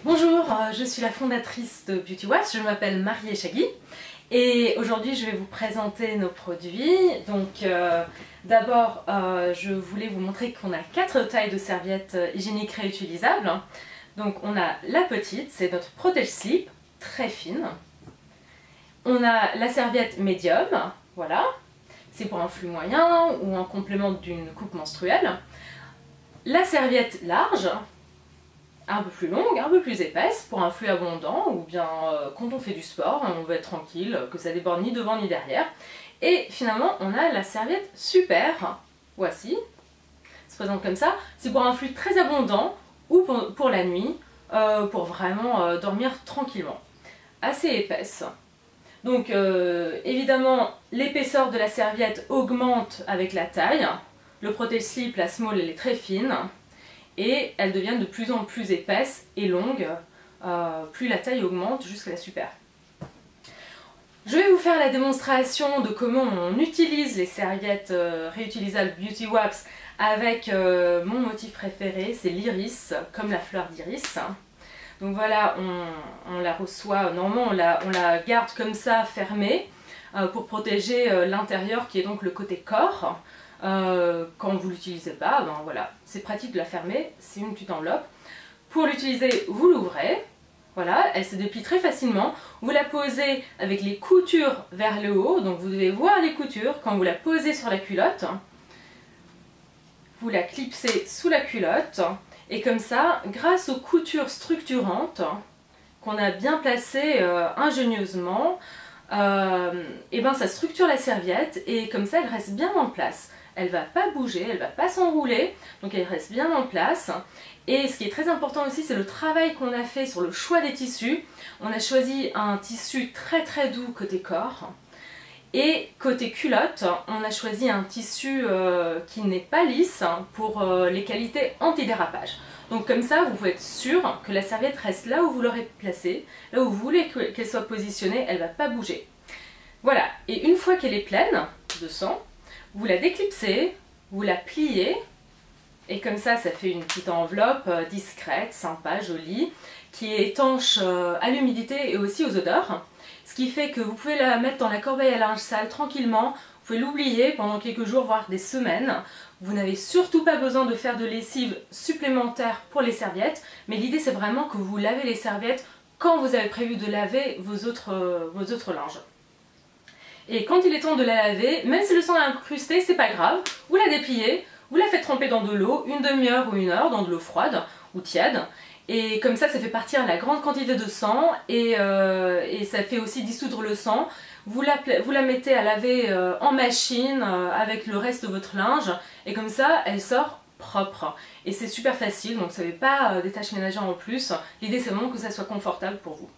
Bonjour, je suis la fondatrice de Beauty Wax, je m'appelle Marie Echagui et aujourd'hui je vais vous présenter nos produits. Donc d'abord je voulais vous montrer qu'on a 4 tailles de serviettes hygiéniques réutilisables. Donc on a la petite, c'est notre Protège Slip, très fine. On a la serviette médium, voilà, c'est pour un flux moyen ou en complément d'une coupe menstruelle. La serviette large, un peu plus longue, un peu plus épaisse pour un flux abondant ou bien quand on fait du sport, on veut être tranquille, que ça déborde ni devant ni derrière. Et finalement on a la serviette super, voici, se présente comme ça, c'est pour un flux très abondant ou pour la nuit, pour vraiment dormir tranquillement. Assez épaisse. Donc évidemment l'épaisseur de la serviette augmente avec la taille, le Protège Slip, la small, elle est très fine. Et elles deviennent de plus en plus épaisses et longues, plus la taille augmente jusqu'à la super. Je vais vous faire la démonstration de comment on utilise les serviettes réutilisables Beauty Wax avec mon motif préféré, c'est l'iris, comme la fleur d'iris. Donc voilà, on la reçoit, normalement on la garde comme ça fermée pour protéger l'intérieur qui est donc le côté corps. Quand vous ne l'utilisez pas, ben voilà, c'est pratique de la fermer, c'est une petite enveloppe. Pour l'utiliser, vous l'ouvrez, voilà, elle se déplie très facilement. Vous la posez avec les coutures vers le haut, donc vous devez voir les coutures. Quand vous la posez sur la culotte, vous la clipsez sous la culotte, et comme ça, grâce aux coutures structurantes qu'on a bien placées ingénieusement, et ben ça structure la serviette et comme ça elle reste bien en place. Elle va pas bouger, elle va pas s'enrouler, donc elle reste bien en place. Et ce qui est très important aussi, c'est le travail qu'on a fait sur le choix des tissus. On a choisi un tissu très très doux côté corps. Et côté culotte, on a choisi un tissu qui n'est pas lisse pour les qualités anti-dérapage. Donc comme ça, vous pouvez être sûr que la serviette reste là où vous l'aurez placée, là où vous voulez qu'elle soit positionnée, elle ne va pas bouger. Voilà, et une fois qu'elle est pleine de sang, vous la déclipsez, vous la pliez, et comme ça, ça fait une petite enveloppe discrète, sympa, jolie, qui est étanche à l'humidité et aussi aux odeurs. Ce qui fait que vous pouvez la mettre dans la corbeille à linge sale tranquillement, vous pouvez l'oublier pendant quelques jours, voire des semaines. Vous n'avez surtout pas besoin de faire de lessive supplémentaire pour les serviettes, mais l'idée c'est vraiment que vous lavez les serviettes quand vous avez prévu de laver vos autres linges. Et quand il est temps de la laver, même si le sang est incrusté, c'est pas grave, vous la dépliez, vous la faites tremper dans de l'eau, une demi-heure ou une heure, dans de l'eau froide ou tiède. Et comme ça fait partir la grande quantité de sang et ça fait aussi dissoudre le sang. Vous la mettez à laver en machine avec le reste de votre linge et comme ça elle sort propre. Et c'est super facile, donc ça ne fait pas des tâches ménagères en plus. L'idée c'est vraiment que ça soit confortable pour vous.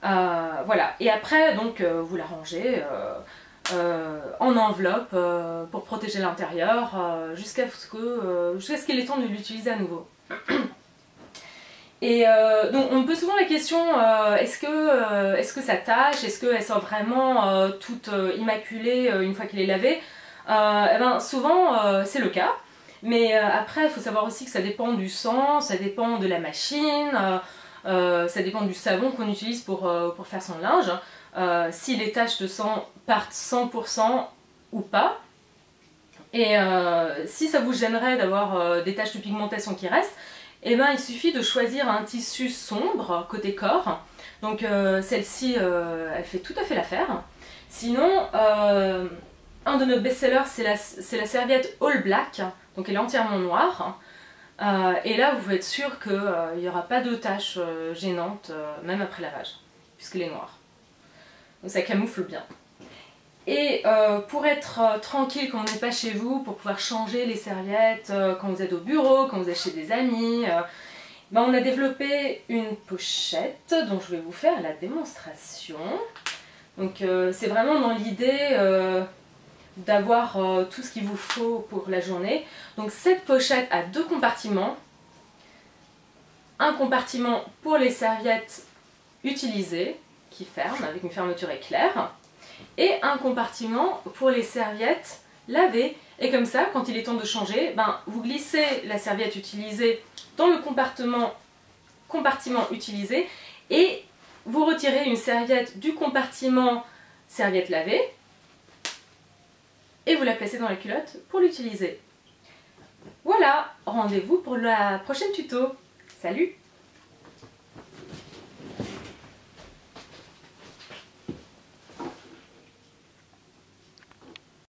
Voilà, et après donc vous la rangez en enveloppe pour protéger l'intérieur jusqu'à ce qu'il est temps de l'utiliser à nouveau. Et donc on me pose souvent la question est-ce que ça tâche, est-ce qu'elle sort vraiment toute immaculée une fois qu'elle est lavée? Eh ben, souvent c'est le cas, mais après il faut savoir aussi que ça dépend du sang, ça dépend de la machine, ça dépend du savon qu'on utilise pour faire son linge, si les taches de sang partent 100% ou pas. Et si ça vous gênerait d'avoir des taches de pigmentation qui restent, eh ben, il suffit de choisir un tissu sombre côté corps. Donc celle-ci, elle fait tout à fait l'affaire. Sinon, un de nos best-sellers, c'est la serviette All Black, donc elle est entièrement noire. Et là, vous pouvez être sûr qu'il n'y aura pas de taches gênantes, même après lavage, puisqu'elle est noire. Donc ça camoufle bien. Et pour être tranquille quand vous n'êtes pas chez vous, pour pouvoir changer les serviettes quand vous êtes au bureau, quand vous êtes chez des amis, ben on a développé une pochette dont je vais vous faire la démonstration. Donc c'est vraiment dans l'idée d'avoir tout ce qu'il vous faut pour la journée. Donc cette pochette a 2 compartiments. Un compartiment pour les serviettes utilisées, qui ferme avec une fermeture éclair. Et un compartiment pour les serviettes lavées. Et comme ça, quand il est temps de changer, ben, vous glissez la serviette utilisée dans le compartiment compartiment utilisé et vous retirez une serviette du compartiment serviette lavée et vous la placez dans la culotte pour l'utiliser. Voilà, rendez-vous pour la prochaine tuto. Salut!